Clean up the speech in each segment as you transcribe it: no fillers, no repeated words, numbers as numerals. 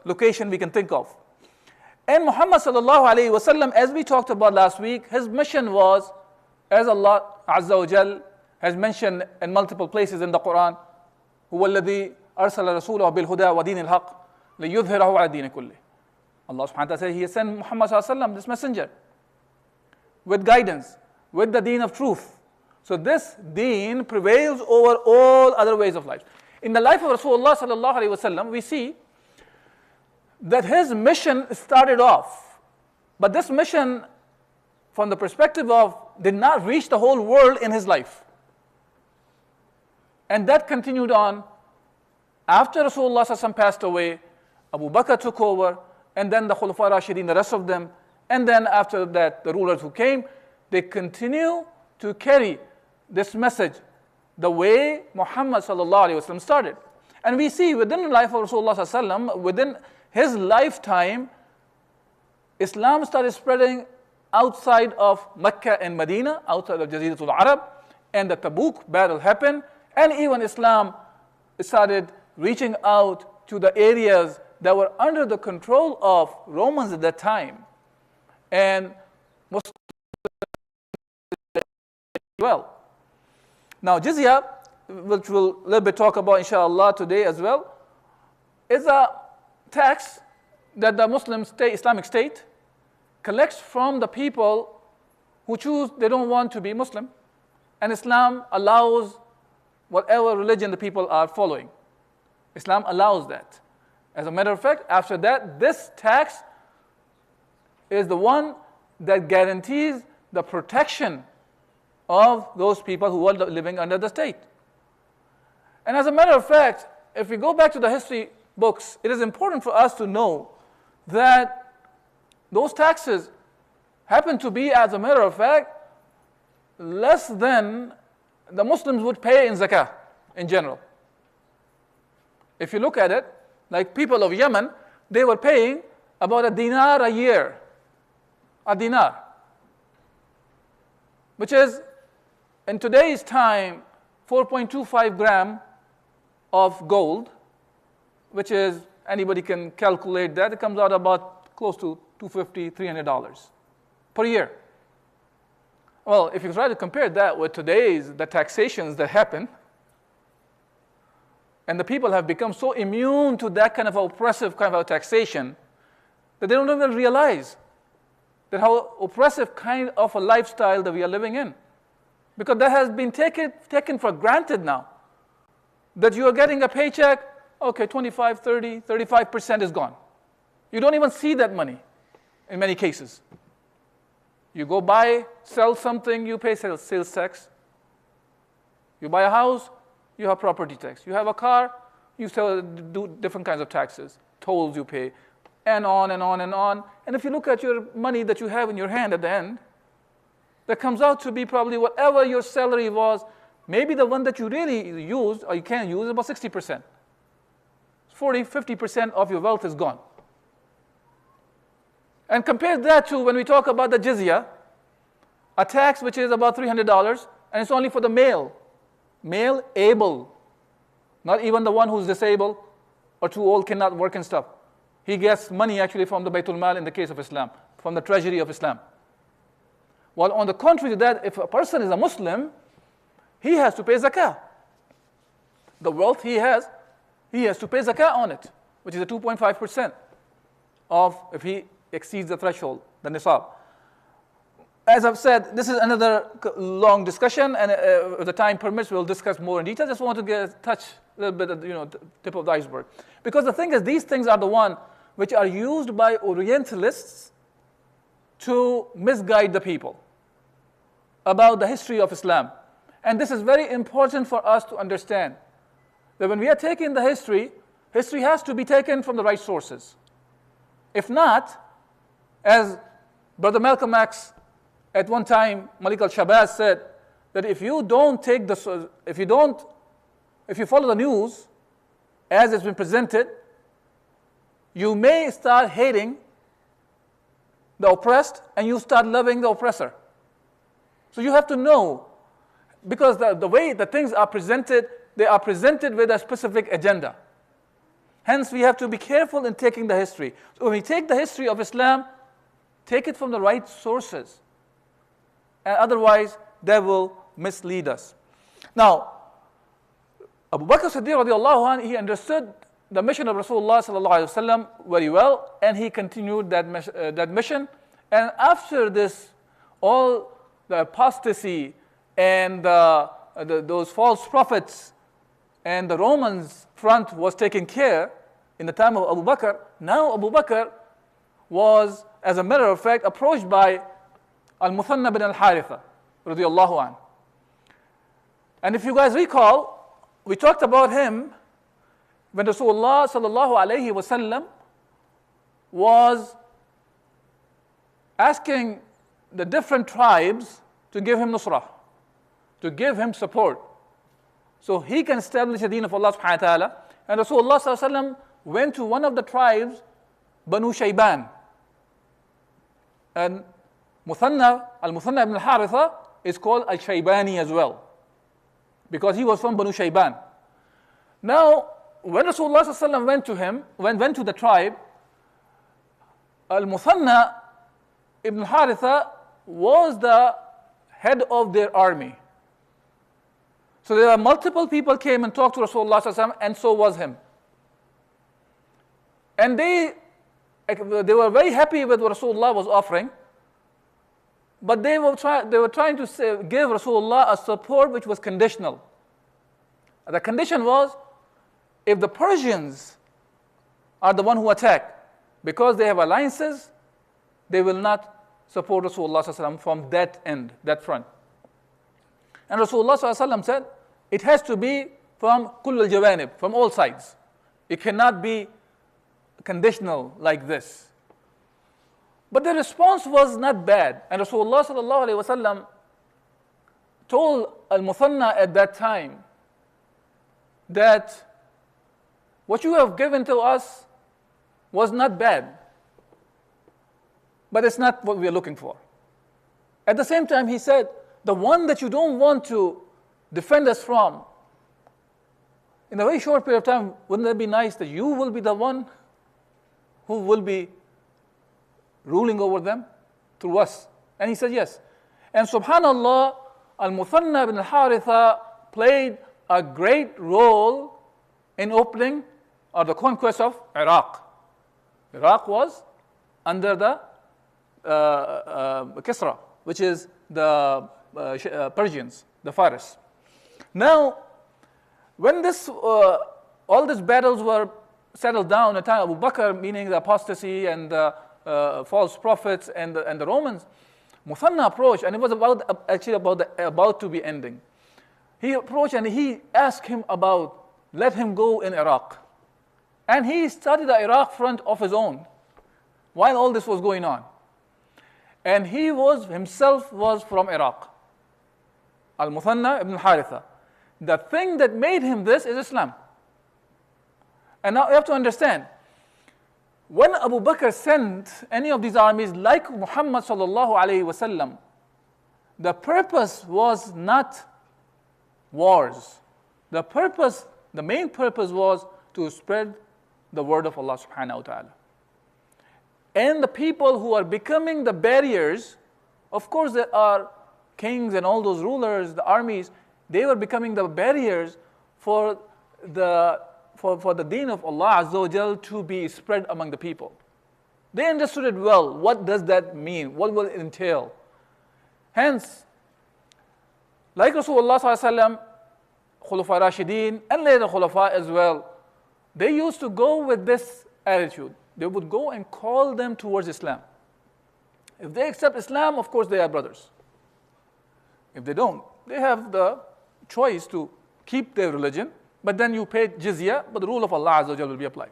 location we can think of. And Muhammad sallallahu alayhi wasallam, as we talked about last week, his mission was, as Allah Azza wa Jal has mentioned in multiple places in the Quran, هو الذي أرسل رسوله بالهدى ودين الحق ليظهره على الدين كله. Allah subhanahu wa ta'ala said He sent Muhammad sallallahu alayhi wasallam, this messenger, with guidance, with the deen of truth. So this deen prevails over all other ways of life. In the life of Rasulullah sallallahu alayhi wasallam, we see that his mission started off, but this mission, from the perspective of, did not reach the whole world in his life. And that continued on after Rasulullah sallallahu alayhi wasallam passed away. Abu Bakr took over, and then the Khulafa Rashidin, the rest of them, and then after that, the rulers who came, they continue to carry this message the way Muhammad sallallahu alaihi wasallam started. And we see within the life of Rasulullah sallallahu alaihi wasallam, within his lifetime, Islam started spreading outside of Mecca and Medina, outside of Jaziratul Arab, and the Tabuk battle happened, and even Islam started reaching out to the areas that were under the control of Romans at that time. And Muslims well. Now jizya, which we'll a little bit talk about inshallah today as well, is a tax that the Muslim state, Islamic State, collects from the people who choose they don't want to be Muslim, and Islam allows whatever religion the people are following. Islam allows that. As a matter of fact, after that, this tax is the one that guarantees the protection of those people who are living under the state. And as a matter of fact, if we go back to the history books, it is important for us to know that those taxes happen to be, as a matter of fact, less than the Muslims would pay in zakah in general. If you look at it, like people of Yemen, they were paying about a dinar a year. A dinar. Which is, in today's time, 4.25 gram of gold, which is, anybody can calculate that, it comes out about close to $250, $300 per year. Well, if you try to compare that with today's, the taxations that happen, and the people have become so immune to that kind of oppressive kind of taxation that they don't even realize that how oppressive kind of a lifestyle that we are living in. Because that has been taken for granted now. That you are getting a paycheck, okay, 25, 30, 35% is gone. You don't even see that money in many cases. You go buy, sell something, you pay sales tax. You buy a house, you have property tax. You have a car, you still do different kinds of taxes, tolls you pay, and on and on and on. And if you look at your money that you have in your hand at the end, that comes out to be probably whatever your salary was, maybe the one that you really used or you can use about 60%. 40, 50% of your wealth is gone. And compare that to when we talk about the jizya, a tax which is about $300, and it's only for the male able, not even the one who's disabled or too old, cannot work and stuff. He gets money actually from the Baytul Mal in the case of Islam, from the treasury of Islam. While on the contrary to that, if a person is a Muslim, he has to pay zakah. The wealth he has to pay zakah on it, which is a 2.5% of if he exceeds the threshold, the nisab. As I've said, this is another long discussion, and if the time permits, we'll discuss more in detail. I just want to touch a little bit of the tip of the iceberg. Because the thing is, these things are the one which are used by Orientalists to misguide the people about the history of Islam. And this is very important for us to understand, that when we are taking the history has to be taken from the right sources. If not, as Brother Malcolm X at one time, Malik al-Shabazz said, that if you follow the news as it's been presented, you may start hating the oppressed and you start loving the oppressor. So you have to know, because the way the things are presented, they are presented with a specific agenda. Hence, we have to be careful in taking the history. So when we take the history of Islam, take it from the right sources. And otherwise, they will mislead us. Now, Abu Bakr Siddiq radiallahu anh, he understood the mission of Rasulullah sallallahu alaihi wasallam very well, and he continued that mission. And after this, all the apostasy and those false prophets and the Romans front was taken care in the time of Abu Bakr. Now Abu Bakr was, as a matter of fact, approached by Al-Muthanna bin al-Haritha radiallahu anh. And if you guys recall, we talked about him when Rasulullah sallallahu alayhi wasallam was asking the different tribes to give him nusrah, to give him support, so he can establish the deen of Allah subhanahu wa ta'ala. And Rasulullah sallallahu alayhi wasallam went to one of the tribes, Banu Shayban. And Al-Muthanna ibn al-Haritha is called Al-Shaybani as well, because he was from Banu Shayban. Now, when Rasulullah sallallahu alayhi wasallam went to him, went to the tribe, Al-Muthanna ibn al-Haritha was the head of their army. So there are multiple people came and talked to Rasulullah sallallahu alaihi wasallam, and so was him. And they were very happy with what Rasulullah was offering, but they were trying to give Rasulullah a support which was conditional. The condition was, if the Persians are the one who attack, because they have alliances, they will not support Rasulullah sallallahu alaihi wasallam from that end, that front. And Rasulullah sallallahu alaihi wasallam said, it has to be from kull al-jawanib, from all sides. It cannot be conditional like this. But the response was not bad. And Rasulullah sallallahu alaihi wasallam told Al-Muthanna at that time that what you have given to us was not bad, but it's not what we are looking for. At the same time, he said, the one that you don't want to defend us from, in a very short period of time, wouldn't it be nice that you will be the one who will be ruling over them through us? And he said yes. And subhanallah, Al-Muthanna ibn al-Haritha played a great role in opening or the conquest of Iraq. Iraq was under the Kisra, which is the Persians, the Faris. Now, when all these battles were settled down at the time of Abu Bakr, meaning the apostasy and the false prophets and the Romans, Muthanna approached, and it was about to be ending. He approached and he asked him about, let him go in Iraq. And he started the Iraq front of his own while all this was going on. And he himself was from Iraq. Al-Muthanna ibn al-Haritha. The thing that made him this is Islam. And now you have to understand, when Abu Bakr sent any of these armies like Muhammad sallallahu alayhi wasallam, the purpose was not wars. The main purpose was to spread the word of Allah subhanahu wa ta'ala. And the people who are becoming the barriers, of course there are kings and all those rulers, the armies, they were becoming the barriers for the deen of Allah Azza wa Jal to be spread among the people. They understood it well. What does that mean? What will it entail? Hence, like Rasulullah sallallahu alaihi wasallam, Khulafa Rashidin, and later Khulafa as well, they used to go with this attitude. They would go and call them towards Islam. If they accept Islam, of course they are brothers. If they don't, they have the choice to keep their religion, but then you pay jizya, but the rule of Allah Azza wa Jalla will be applied.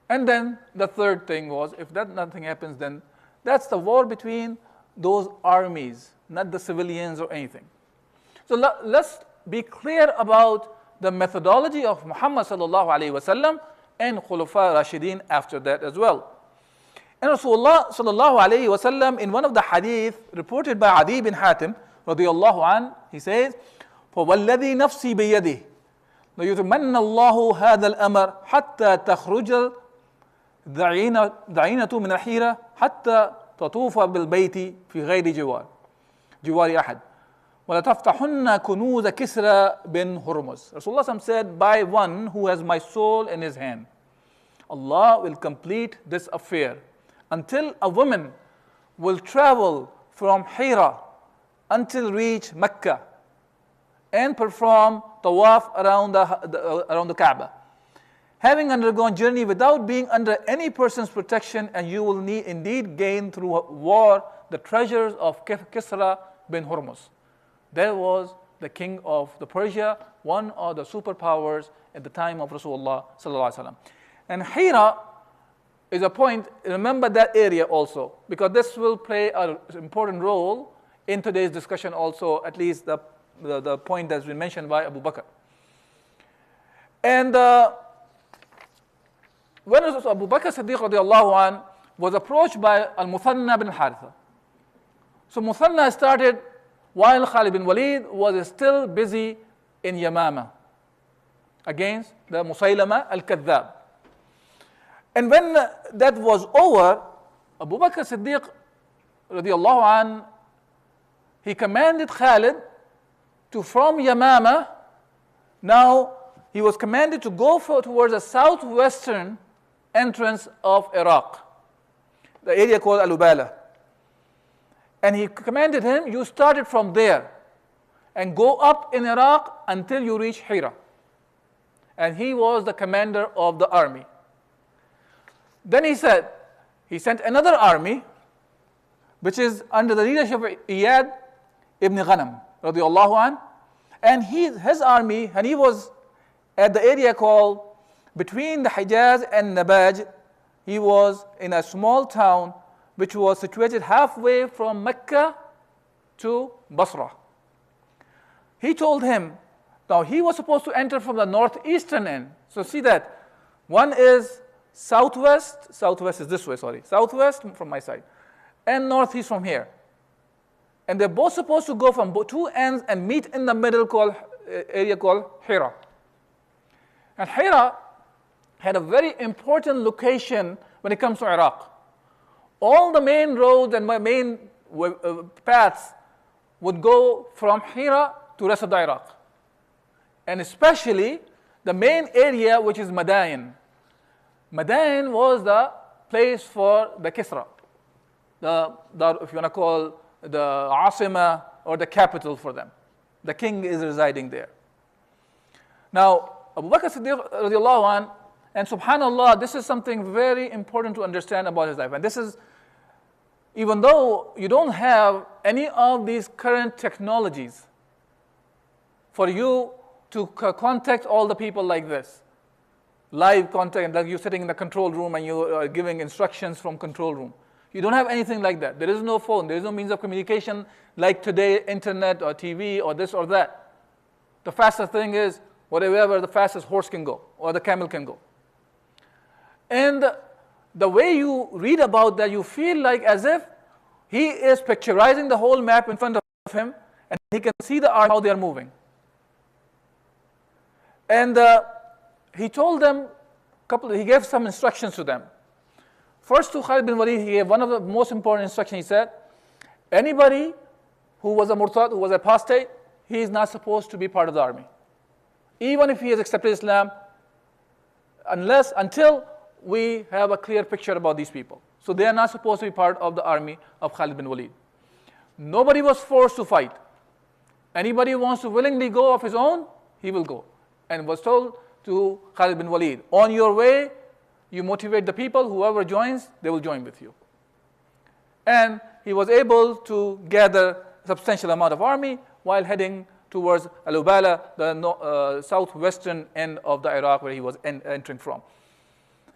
And then the third thing was, if nothing happens, then that's the war between those armies, not the civilians or anything. So let's be clear about the methodology of Muhammad sallallahu alaihi wasallam and Khulafa Rashidin after that as well. And Rasulullah sallallahu alayhi wa sallam, in one of the hadith reported by Adi bin Hatim radiyallahu an, he says, فَوَالَّذِي نَفْسِي بِيَدِهِ ليتمنى الله هذا الأمر حتى تخرج الدعينة من الحيرة حتى تطوف بالبيت في غير جوار أحد وَلَتَفْتَحُنَّ كُنُوزَ كِسْرَى bin Hurmuz. Rasulullah said, by one who has my soul in his hand, Allah will complete this affair until a woman will travel from Hira until reach Mecca and perform tawaf around the Kaaba, having undergone journey without being under any person's protection, and you will indeed gain through war the treasures of Kisra bin Hurmuz. There was the king of the Persia, one of the superpowers at the time of Rasulullah sallallahu alaihi wasallam. And Hira is a point. Remember that area also, because this will play an important role in today's discussion also, at least the point that's been mentioned by Abu Bakr. And when Abu Bakr Siddiq radiallahu anh was approached by Al-Muthanna bin Haritha. So Muthanna started while Khalid bin Walid was still busy in Yamama against the Musaylama al-Kadhdhab. And when that was over, Abu Bakr Siddiq radiallahu anh, he commanded Khalid to, from Yamama, now he was commanded to go towards the southwestern entrance of Iraq, the area called Al-Ubala. And he commanded him, you started from there and go up in Iraq until you reach Hira. And he was the commander of the army. Then he said, he sent another army, which is under the leadership of Iyad ibn Ghanam, radiallahu anh. And his army, and he was at the area called between the Hijaz and Nabaj. He was in a small town which was situated halfway from Mecca to Basra. He told him, now he was supposed to enter from the northeastern end. So see that, one is southwest is this way, southwest from my side, and northeast from here. And they're both supposed to go from two ends and meet in the middle area called Hira. And Hira had a very important location when it comes to Iraq. All the main roads and main paths would go from Hira to the rest of the Iraq. And especially the main area, which is Madain. Madain was the place for the Kisra, if you want to call the Asima or the capital for them. The king is residing there. Now, Abu Bakr Siddiq radiallahu anh, and subhanAllah, this is something very important to understand about his life. And this is, even though you don't have any of these current technologies for you to contact all the people like this, live contact, like you're sitting in the control room and you are giving instructions from control room. You don't have anything like that. There is no phone. There is no means of communication like today, internet or TV or this or that. The fastest thing is whatever the fastest horse can go or the camel can go. And the way you read about that, you feel like as if he is picturizing the whole map in front of him and he can see the army, how they are moving. And he told them, he gave some instructions to them. First to Khalid bin Walid, he gave one of the most important instructions. He said, anybody who was a murtad, who was an apostate, he is not supposed to be part of the army. Even if he has accepted Islam, until we have a clear picture about these people. So they are not supposed to be part of the army of Khalid bin Walid. Nobody was forced to fight. Anybody who wants to willingly go of his own, he will go. And was told to Khalid bin Walid, on your way, you motivate the people, whoever joins, they will join with you. And he was able to gather a substantial amount of army while heading towards Al-Ubala, the southwestern end of the Iraq where he was entering from.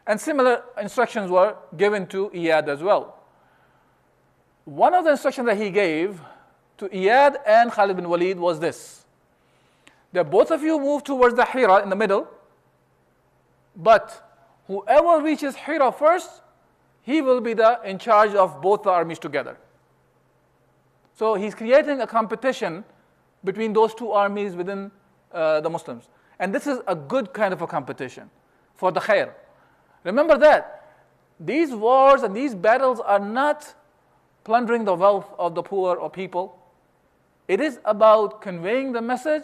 And similar instructions were given to Iyad as well. One of the instructions that he gave to Iyad and Khalid bin Walid was this: that both of you move towards the Hira in the middle, but whoever reaches Hira first, he will be in charge of both the armies together. So he's creating a competition between those two armies within the Muslims. And this is a good kind of a competition for the khair. Remember that these wars and these battles are not plundering the wealth of the poor or people. It is about conveying the message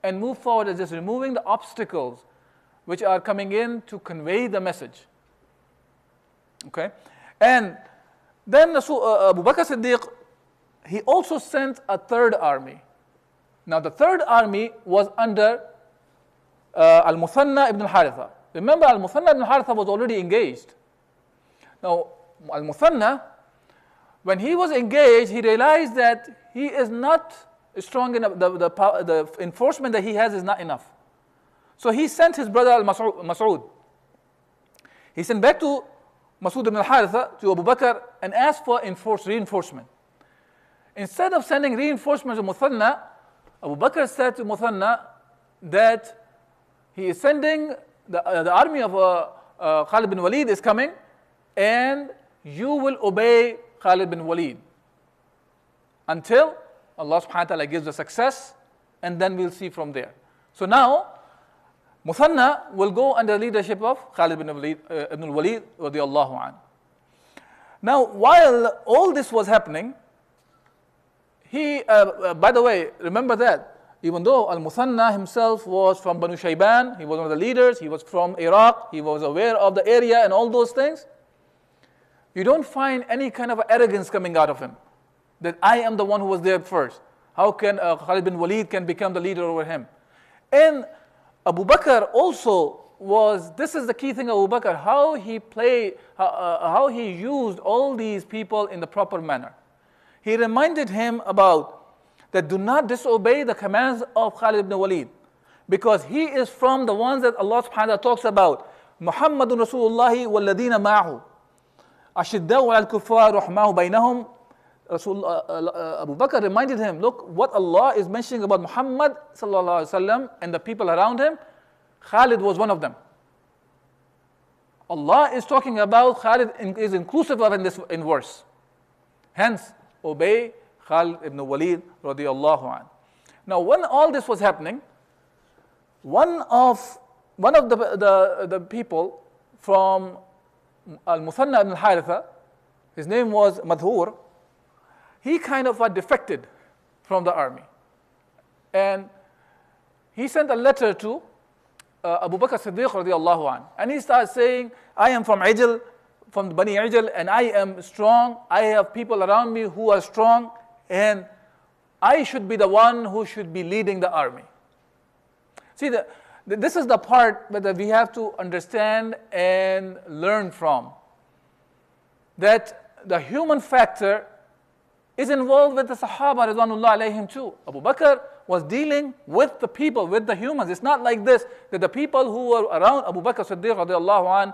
and move forward and just removing the obstacles which are coming in to convey the message. Okay? And then Abu Bakr Siddiq, he also sent a third army. Now the third army was under Al-Muthanna ibn al-Haritha. Remember, Al-Muthanna ibn al-Haritha was already engaged. Now Al-Muthanna, when he was engaged, he realized that he is not strong enough, the enforcement that he has is not enough. So he sent his brother Mas'ud. He sent back to Mas'ud ibn al-Haritha, to Abu Bakr, and asked for reinforcement. Instead of sending reinforcements to Muthanna, Abu Bakr said to Muthanna that he is sending the army of Khalid bin Walid is coming, and you will obey Khalid bin Walid until Allah subhanahu wa ta'ala gives the success, and then we'll see from there. So now Muthanna will go under the leadership of Khalid bin Walid radiallahu anh. Now while all this was happening, he, by the way, remember that even though Al-Muthanna himself was from Banu Shayban, he was one of the leaders, he was from Iraq, he was aware of the area and all those things, you don't find any kind of arrogance coming out of him, that I am the one who was there first. How can Khalid bin Walid can become the leader over him? And Abu Bakr also was, this is the key thing of Abu Bakr, how he played, how he used all these people in the proper manner. He reminded him about that do not disobey the commands of Khalid ibn Walid, because he is from the ones that Allah subhanahu wa ta'ala talks about. Muhammadun Rasulullahi walladina ma'ahu ashiddau al-kuffar rahmahu baynahum. Abu Bakr reminded him, look, what Allah is mentioning about Muhammad sallallahu alaihi wasallam and the people around him, Khalid was one of them. Allah is talking about Khalid is inclusive of in this verse. Hence, obey Khalid ibn Walid radiallahu anh. Now, when all this was happening, one of the people from Al-Muthanna ibn al-Haritha, his name was Madhur, he kind of defected from the army. And he sent a letter to Abu Bakr Siddiq radiallahu anh. And he started saying, I am from Ijl, from Bani Ijl, and I am strong. I have people around me who are strong, and I should be the one who should be leading the army. See, this is the part that we have to understand and learn from. That the human factor is involved with the Sahaba Ridwanullah alayhim too. Abu Bakr was dealing with the people, with the humans. It's not like this, that the people who were around Abu Bakr Siddiq radiallahu anh,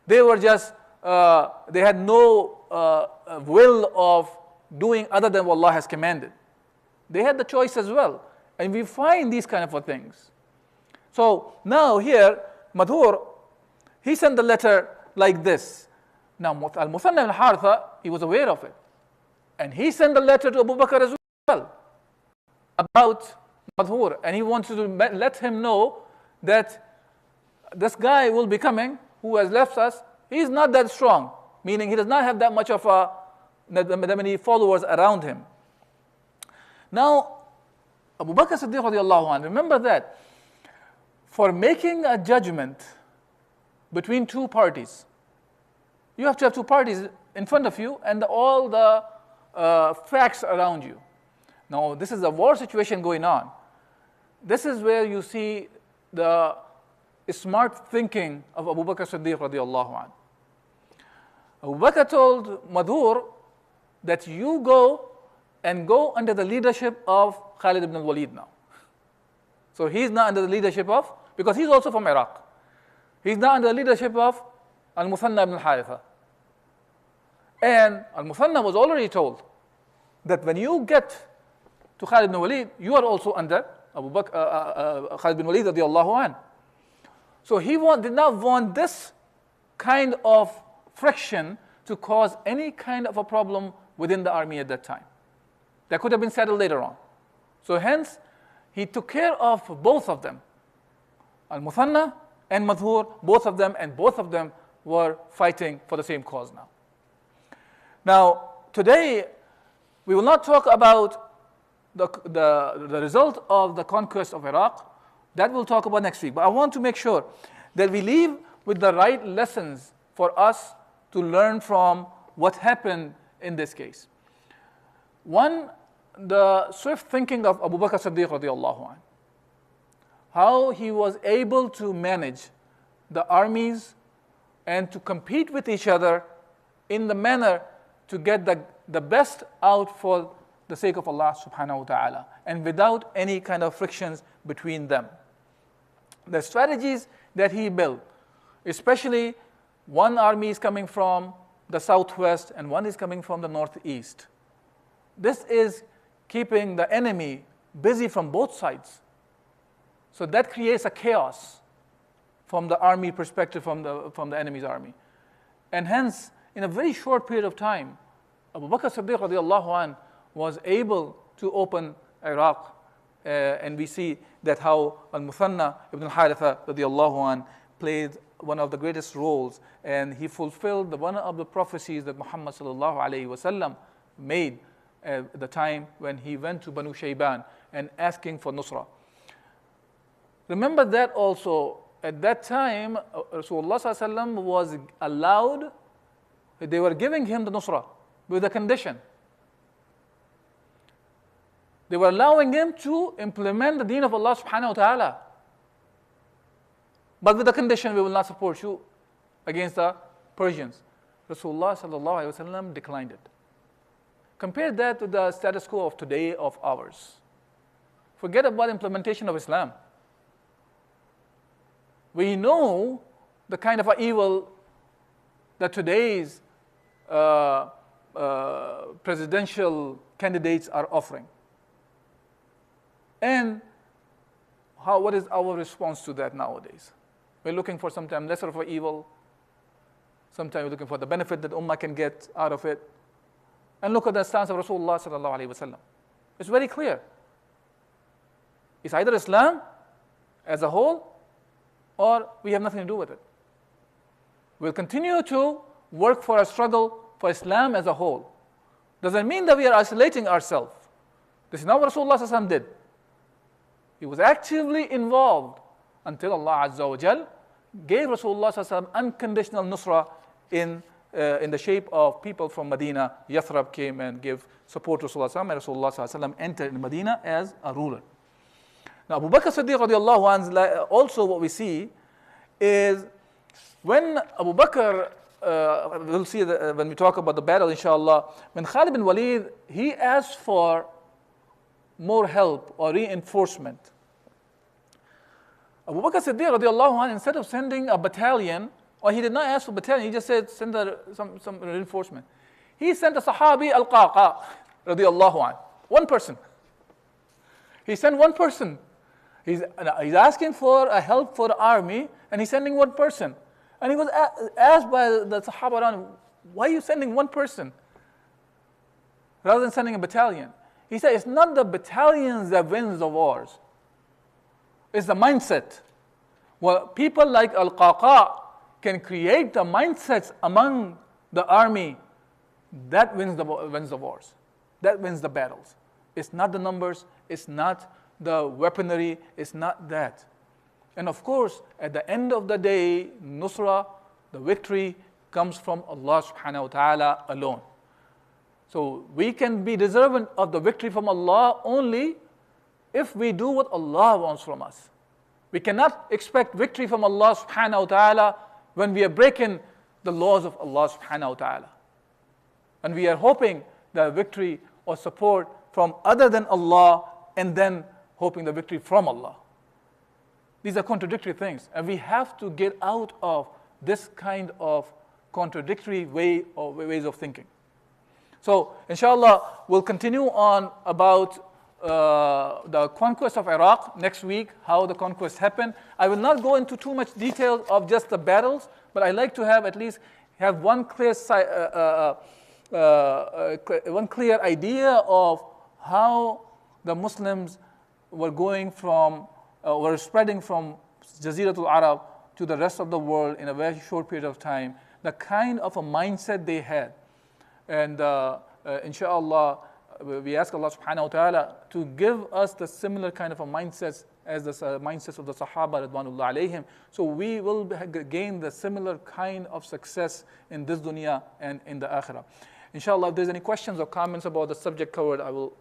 they were just, they had no will of doing other than what Allah has commanded. They had the choice as well. And we find these kind of things. So now here, Madhur, he sent the letter like this. Now Al-Muthanna al-Haritha, he was aware of it. And he sent the letter to Abu Bakr as well about Madhur. And he wanted to let him know that this guy will be coming, who has left us. He's not that strong, meaning he does not have that much of that many followers around him. Now, Abu Bakr Siddiq radiallahu anh, remember that for making a judgment between two parties, you have to have two parties in front of you and all the facts around you. Now, this is a war situation going on. This is where you see the smart thinking of Abu Bakr Siddiq radiallahu anh. Abu Bakr told Madhur that you go under the leadership of Khalid ibn al-Walid now. So he's not under the leadership of, because he's also from Iraq. He's not under the leadership of Al-Muthanna ibn al-Haritha. And Al-Muthanna was already told that when you get to Khalid ibn Walid, you are also under Khalid ibn Walid radiallahu anh. So he did not want this kind of friction to cause any kind of a problem within the army at that time. That could have been settled later on. So hence, he took care of both of them. Al-Muthanna and Madhur, both of them were fighting for the same cause now. Now, today, we will not talk about the result of the conquest of Iraq. That we'll talk about next week. But I want to make sure that we leave with the right lessons for us to learn from what happened in this case. One, the swift thinking of Abu Bakr Siddiq radiallahu anh. How he was able to manage the armies and to compete with each other in the manner to get the best out for the sake of Allah subhanahu wa ta'ala, and without any kind of frictions between them. The strategies that he built, especially one army is coming from the southwest and one is coming from the northeast. This is keeping the enemy busy from both sides. So that creates a chaos from the army perspective, from the enemy's army. And hence, in a very short period of time, Abu Bakr Siddiq radiallahu anh was able to open Iraq. And we see that how Al-Muthanna ibn al-Haritha radiallahu anh played one of the greatest roles, and he fulfilled one of the prophecies that Muhammad sallallahu alayhi wasallam made at the time when he went to Banu Shayban and asking for Nusra. Remember that also, at that time, Rasulullah sallallahu alayhi wasallam was allowed, they were giving him the Nusra with a condition. They were allowing him to implement the deen of Allah subhanahu wa ta'ala. But with the condition, we will not support you against the Persians. Rasulullah sallallahu alayhi wasallam declined it. Compare that to the status quo of today of ours. Forget about implementation of Islam. We know the kind of evil that today's presidential candidates are offering. And what is our response to that nowadays? We're looking for sometimes lesser of evil. Sometimes we're looking for the benefit that Ummah can get out of it. And look at the stance of Rasulullah sallallahu alaihi wasallam. It's very clear. It's either Islam as a whole, or we have nothing to do with it. We'll continue to work for a struggle for Islam as a whole. Doesn't mean that we are isolating ourselves. This is not what Rasulullah sallallahu alaihi wasallam did. He was actively involved until Allah Azza wa Jal gave Rasulullah sallallahu alaihi wasallam unconditional nusra in the shape of people from Medina. Yathrib came and gave support to Rasulullah sallallahu alaihi wasallam, and Rasulullah sallallahu alaihi wasallam entered in Medina as a ruler. Now Abu Bakr Siddiq radiallahu anhu, also what we see is when Abu Bakr, we'll see when we talk about the battle inshallah, when Khalid bin Walid, he asked for more help or reinforcement. Abu Bakr Siddiq radiallahu anhu, instead of sending a battalion, or he did not ask for battalion, he just said send some reinforcement. He sent a Sahabi Al-Qaqa radiallahu anhu, one person. He sent one person. He's asking for a help for the army, and he's sending one person. And he was asked by the Sahaba around, why are you sending one person rather than sending a battalion? He said, it's not the battalions that wins the wars. It's the mindset. Well, people like Al-Qaqa can create the mindsets among the army. That wins the wars. That wins the battles. It's not the numbers. It's not the weaponry. It's not that. And of course, at the end of the day, Nusra, the victory, comes from Allah subhanahu wa ta'ala alone. So we can be deserving of the victory from Allah only if we do what Allah wants from us. We cannot expect victory from Allah subhanahu wa ta'ala when we are breaking the laws of Allah subhanahu wa ta'ala. And we are hoping the victory or support from other than Allah, and then hoping the victory from Allah. These are contradictory things, and we have to get out of this kind of contradictory ways of thinking. So, inshallah, we'll continue on about the conquest of Iraq next week, how the conquest happened. I will not go into too much detail of just the battles, but I like to have at least one clear idea of how the Muslims were going from, were spreading from Jaziratul Arab to the rest of the world in a very short period of time, the kind of a mindset they had. And inshallah, we ask Allah subhanahu wa ta'ala to give us the similar kind of a mindsets as the mindsets of the Sahaba Ridwanullah alayhim. So we will gain the similar kind of success in this dunya and in the akhirah. Inshallah, if there's any questions or comments about the subject covered, I will